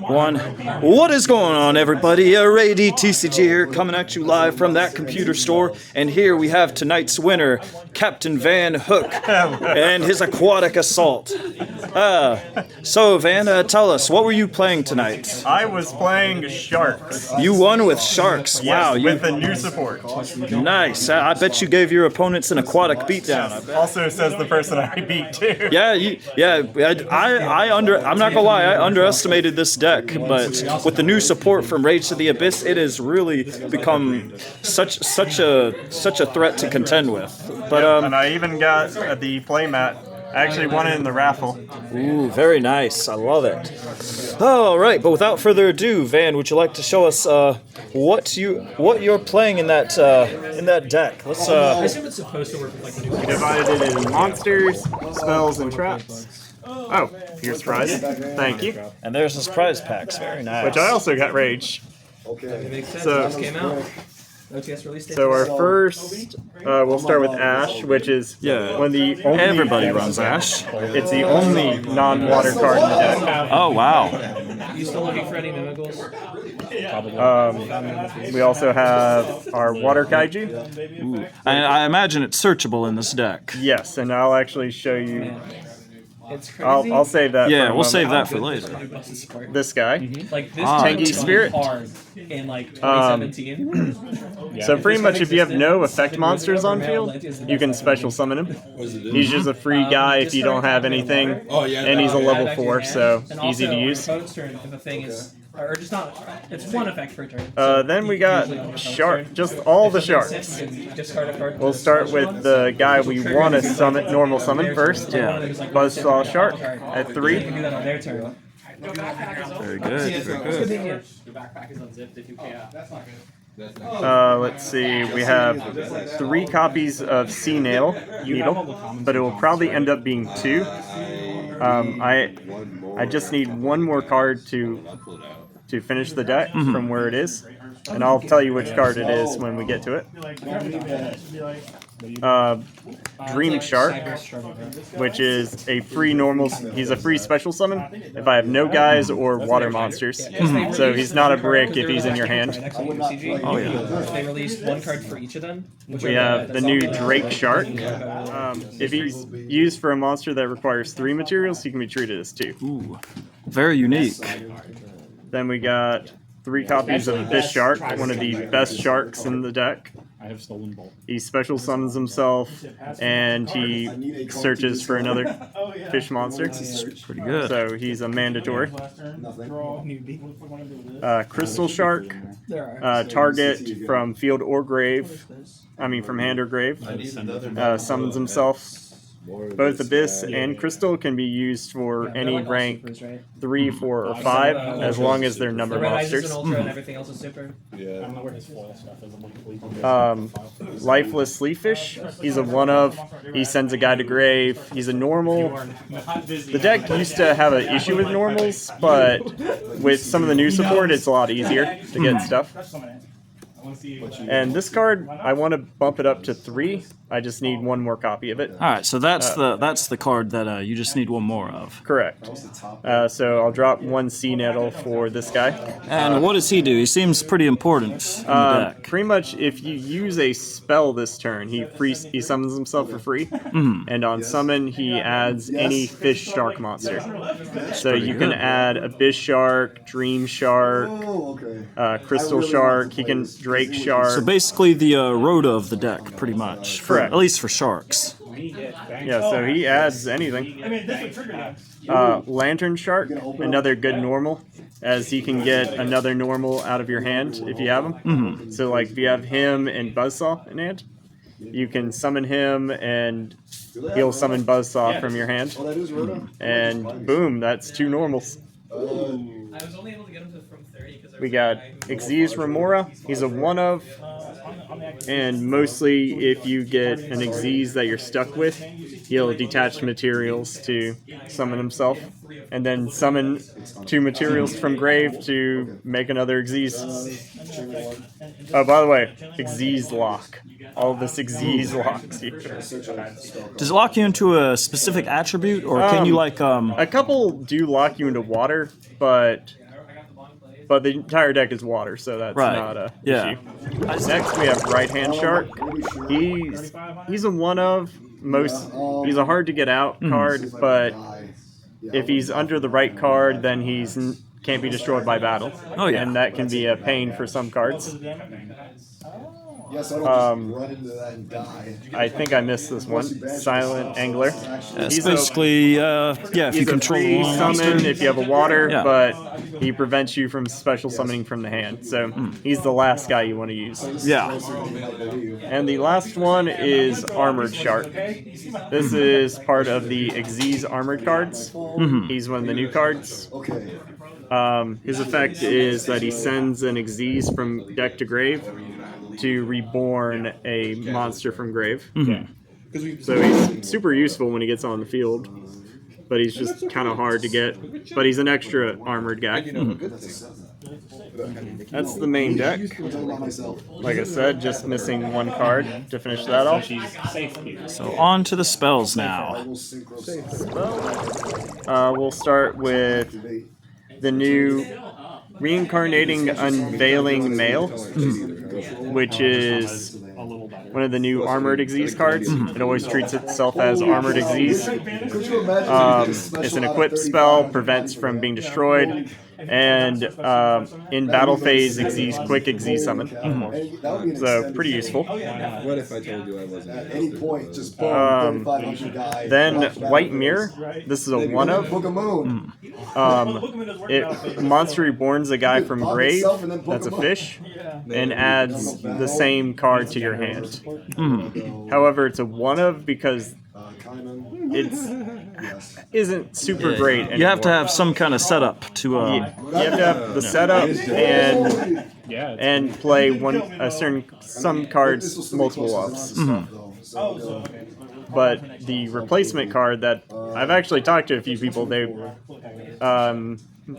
One. What is going on, everybody? RayD-TCG here, coming at you live from that computer store. And here we have tonight's winner, Captain Van Hook, and his Aquatic Assault. So, Van, tell us, what were you playing tonight? I was playing Sharks. You won with Sharks. Wow. Yes, with the new support. Nice. I bet you gave your opponents an Aquatic beatdown. I bet. Also says the person I beat too. I'm not gonna lie, I underestimated this deck, but with the new support from Rage to the Abyss, it has really become such a threat to contend with. But and I even got the playmat. I actually won it in the raffle. Ooh, very nice. I love it. All right, but without further ado, Van, would you like to show us what you're playing in that deck? Let's. I assume it's supposed to work with like the new. We divided it in monsters, spells, and traps. Oh, here's prize. Thank you. And there's his prize packs. Very nice. Which I also got Rage. That makes sense. So- It just came out. OTS release date. So our first, we'll start with Ash, which is one of the only. Everybody runs Ash. It's the only non-water card in the deck. Oh wow. You still looking for any Mimigles? We also have our Water Kaiju. Ooh. I imagine it's searchable in this deck. Yes, and I'll actually show you. It's crazy. I'll save that. Yeah, for a we'll save moment. that for later. This guy. Like this Tangy was Spirit. hard in like 2017. So pretty much, if you have no effect monsters on field, you can special summon him. He's just a free guy if you don't have anything, and he's a level 4, so And easy to also, use. Opponent's turn, if a thing is, or just not, it's one effect per turn. Then we got Shark, just all the sharks. Discard a card. We'll start with the guy we want to summon, normal summon first. Buzzsaw Shark at 3. You can do that on their turn. Very good. Very good. Let's see, we have 3 copies of Sea Needle, but it will probably end up being 2. I just need one more card to finish the deck from where it is, and I'll tell you which card it is when we get to it. Dream Shark, which is a free normal. He's a free special summon if I have no guys or water monsters. So he's not a brick if he's in your hand. Oh yeah. They released one card for each of them. We have the new Drake Shark. If he's used for a monster that requires 3 materials, he can be treated as 2. Ooh, very unique. Then we got 3 copies of this shark, one of the best sharks in the deck. I have stolen bolt. He special summons himself, and he searches for another fish monster. Pretty good. So he's a mandatory. Crystal Shark, target from field or grave. I mean from hand or grave. Summons himself. Both Abyss and Crystal can be used for any rank 3, 4, or 5, as long as they're number monsters. Lifeless Leaffish. He's a 1-of. He sends a guy to grave. He's a normal. The deck used to have an issue with normals, but with some of the new support, it's a lot easier to get stuff. And this card, I want to bump it up to 3. I just need one more copy of it. All right, so that's the card that you just need one more of. Correct. So I'll drop 1 Sea Nettle for this guy. And what does he do? He seems pretty important in the deck. Pretty much, if you use a spell this turn, he summons himself for free, and on summon he adds any fish shark monster. So you can add Abyss Shark, Dream Shark, Crystal Shark. He can Drake Shark. So basically the Rhoda of the deck, pretty much. Correct. At least for sharks. Yeah, so he adds anything. Lantern Shark, another good normal, as he can get another normal out of your hand if you have him. So like if you have him and Buzzsaw in hand, you can summon him and he'll summon Buzzsaw from your hand. And boom, that's 2 normals. We got Xyz Remora. He's a 1-of. And mostly if you get an Xyz that you're stuck with, he'll detach materials to summon himself. And then summon 2 materials from grave to make another Xyz. Oh, by the way, Xyz lock. All of this Xyz locks you. Does it lock you into a specific attribute, or can you like A couple do lock you into water, but but the entire deck is water, so that's not a issue. Next, we have Right Hand Shark. He's a one of most. He's a hard to get out card, but if he's under the right card, then can't be destroyed by battle. Oh yeah, and that can be a pain for some cards. I think I missed this one. Silent Angler. He's basically, if you control a free summon if you have a water, Yeah. but he prevents you from special summoning from the hand. So he's the last guy you want to use. Yeah. And the last one is Armored Shark. This is part of the Xyz Armored cards. He's one of the new cards. His effect is that he sends an Xyz from deck to grave to reborn a monster from grave. So he's super useful when he gets on the field, but he's just kind of hard to get. But he's an extra armored guy. That's the main deck. Like I said, just missing one card to finish that off. So on to the spells now. We'll start with the new Reincarnating Unveiling Male, which is one of the new Armored Xyz cards. It always treats itself as Armored Xyz. It's an equipped spell, prevents from being destroyed, and in battle phase, quick Xyz summon. So pretty useful. What if I told you I wasn't? At any point, just then White Mirror. This is a one of. Monster reborns a guy from grave. That's a fish, and adds the same card to your hand. However, it's a one of because it isn't super great anymore. You have to have some kind of setup to. You have to have the setup and play some cards multiple ups. But the replacement card that I've actually talked to a few people, they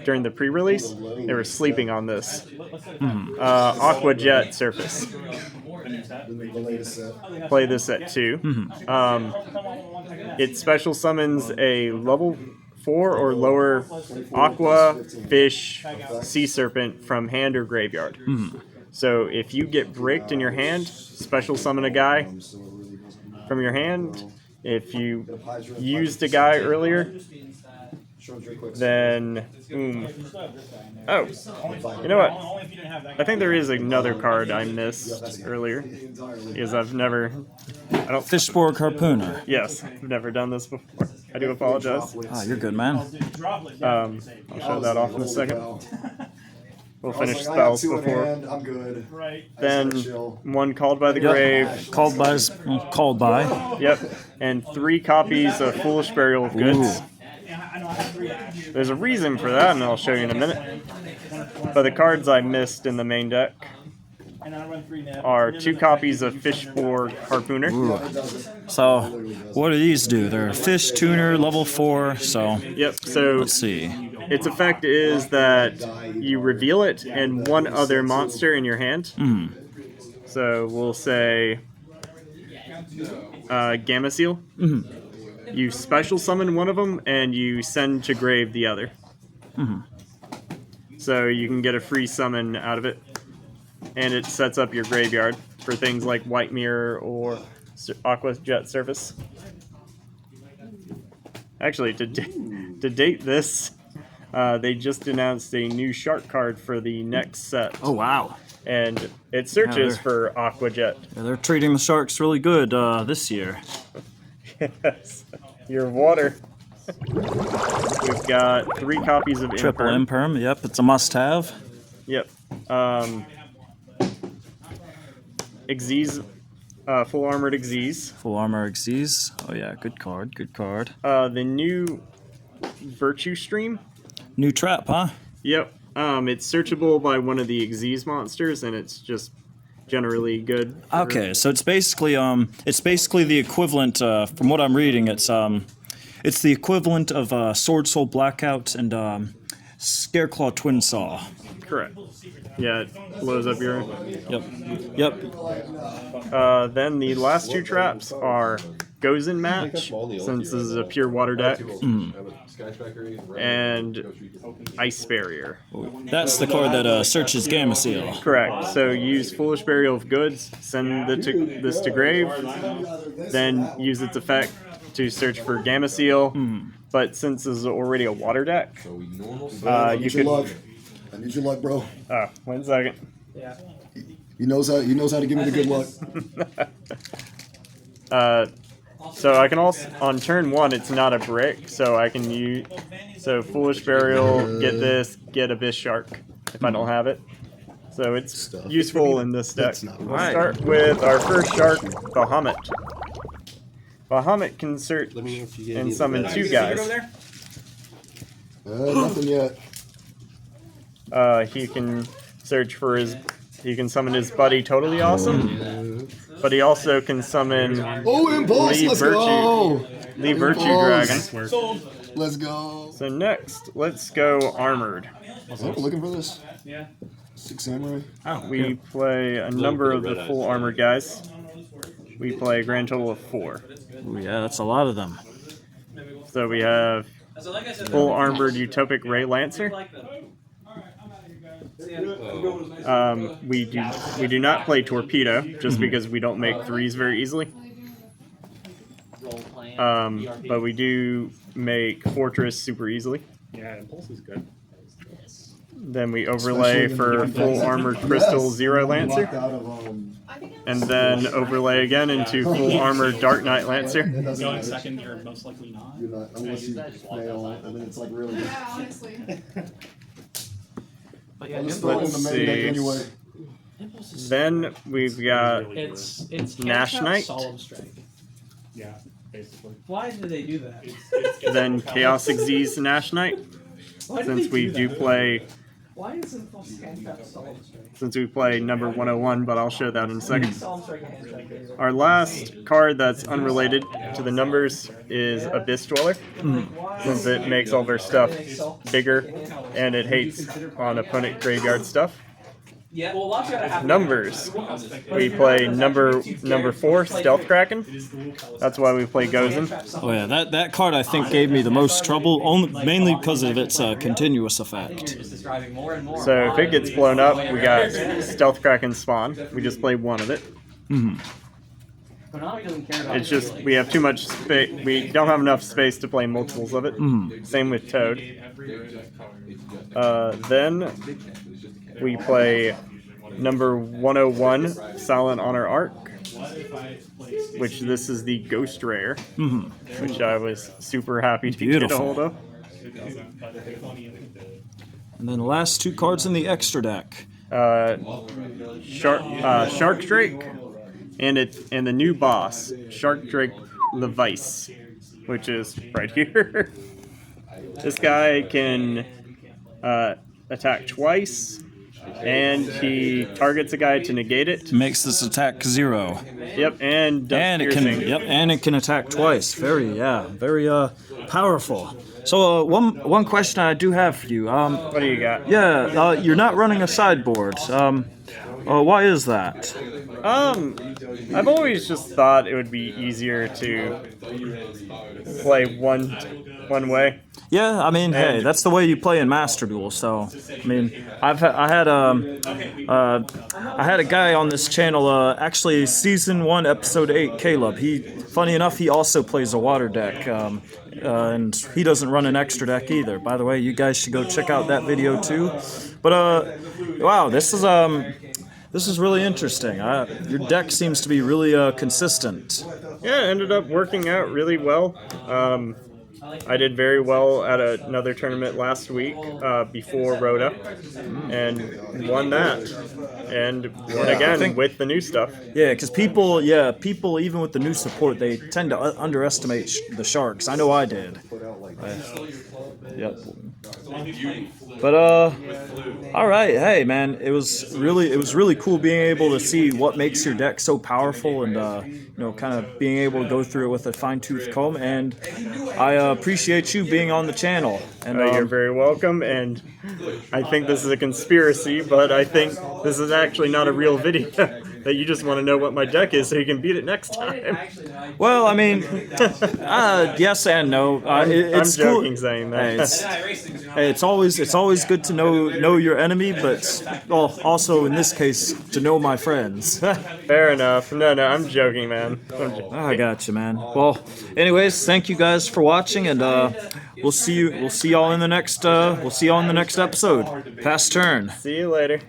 during the pre-release, they were sleeping on this. Aqua Jet Surface. Play this at 2. It special summons a level 4 or lower aqua, fish, sea serpent from hand or graveyard. So if you get bricked in your hand, special summon a guy from your hand. If you used a guy earlier, then oh, you know what? I think there is another card I missed earlier because I don't Fishborg Harpooner. Yes, I've never done this before. I do apologize. Ah, you're good, man. I'll show that off in a second. We'll finish spells before. I'm good. Then one Called by the Grave. Called by. Yep. And 3 copies of Foolish Burial of Goods. There's a reason for that, and I'll show you in a minute. But the cards I missed in the main deck are 2 copies of Fishborg Harpooner. So, what do these do? They're fish tuner, level 4, so... Yep, so... Let's see. Its effect is that you reveal it and one other monster in your hand. So, we'll say... Gamma Seal. You special summon one of them, and you send to grave the other. So you can get a free summon out of it. And it sets up your graveyard for things like White Mirror or Aqua Jet Surface. Actually, to date this, they just announced a new shark card for the next set. Oh, wow. And it searches for Aqua Jet. Yeah, they're treating the sharks really good this year. Yes. Your water. We've got 3 copies of Triple Imperm. Imperm, yep, it's a must-have. Yep. Xyz, full armored Xyz. Full armor Xyz. Oh yeah, good card, good card. The new Virtue Stream. New trap, huh? Yep. It's searchable by one of the Xyz monsters, and it's just generally good. Okay, so it's basically the equivalent. From what I'm reading, it's the equivalent of Sword Soul Blackout and Scareclaw Twin Saw. Correct. Yeah, it blows up your... Yep. Then the last 2 traps are Gozen match, since this is a pure water deck, and Ice Barrier. That's the card that searches Gamma Seal. Correct. So use Foolish Burial of Goods, send this to grave, then use its effect to search for Gamma Seal. But since this is already a water deck, you could. Luck. I need your luck, bro. 1 second. Yeah. He knows how to give me the good luck. So I can also, on turn 1, it's not a brick, so I can use, so Foolish Burial, get this, get Abyss Shark, if I don't have it. So it's useful in this deck. We'll start with our first shark, Bahamut. Bahamut can search and summon 2 guys. Nothing yet. He can search for he can summon his buddy Totally Awesome, but he also can summon Impulse! Let's go! Lee Virtue Dragon. Let's go! So next, let's go Armored. Oh, looking for this? Yeah. 6 Samurai. We play a number of the full armored guys. We play a grand total of 4. Ooh, yeah, that's a lot of them. So we have full armored Utopic Ray Lancer. We do not play Torpedo, just because we don't make 3s very easily. But we do make Fortress super easily. Yeah, Impulse is good. Then we overlay for full armored Crystal Zero Lancer. And then overlay again into full armored Dark Knight Lancer. Going second, you're most likely not. You're not, unless you fail, and then it's like really. Yeah, honestly. Let's see. Anyway. Then we've got It's Nash Handcuff, Knight. Solemn Strike. Yeah, basically. Why did they do that? then Chaos Xyz Nash Knight. Why did Since they we do do that? play, Why isn't Handcuff Solemn Strike? since we play number 101, but I'll show that in a second. Solemn Strike and Handcuff. Our last card that's unrelated to the numbers is Abyss Dweller, since it makes all of our stuff bigger and it hates on opponent graveyard stuff. Yeah, well, watch out happen. Numbers. We play number 4, Stealth Kraken. That's why we play Gozen. Oh yeah, that card I think gave me the most trouble, mainly because of its continuous effect. So if it gets blown up, we got Stealth Kraken spawn. We just play 1 of it. It's just we have too much space. We don't have enough space to play multiples of it. Same with Toad. Then we play number 101, Silent Honor Arc, which this is the Ghost Rare, which I was super happy to get a hold of. And then the last 2 cards in the extra deck. Shark Drake, and the new boss, Shark Drake Levice, which is right here. This guy can attack twice, and he targets a guy to negate it. Makes this attack 0. Yep, and it can attack twice. Very powerful. So one question I do have for you. What do you got? Yeah, you're not running a sideboard. Why is that? I've always just thought it would be easier to play one way. Yeah, I mean, hey, that's the way you play in Master Duel. So, I mean, I had a guy on this channel, actually season 1, episode 8, Caleb. Funny enough, he also plays a water deck, and he doesn't run an extra deck either. By the way, you guys should go check out that video too. But wow, this is really interesting. Your deck seems to be really consistent. Yeah, it ended up working out really well. I did very well at another tournament last week before Rhoda, and won that, and won again with the new stuff. Yeah, because people, even with the new support, they tend to underestimate the Sharks. I know I did. Yep. But all right, hey man, it was really cool being able to see what makes your deck so powerful, and kind of being able to go through it with a fine-tooth comb. And I appreciate you being on the channel. And You're very welcome. And I think this is a conspiracy, but I think this is actually not a real video. that you just want to know what my deck is so you can beat it next time. Well, I mean, yes and no. It's I'm joking cool. saying Hey, that. it's always good to know your enemy, but also in this case to know my friends. Fair enough. No, I'm joking, man. I got you, man. Well, anyways, thank you guys for watching, and we'll see y'all in the next episode. Pass turn. See you later.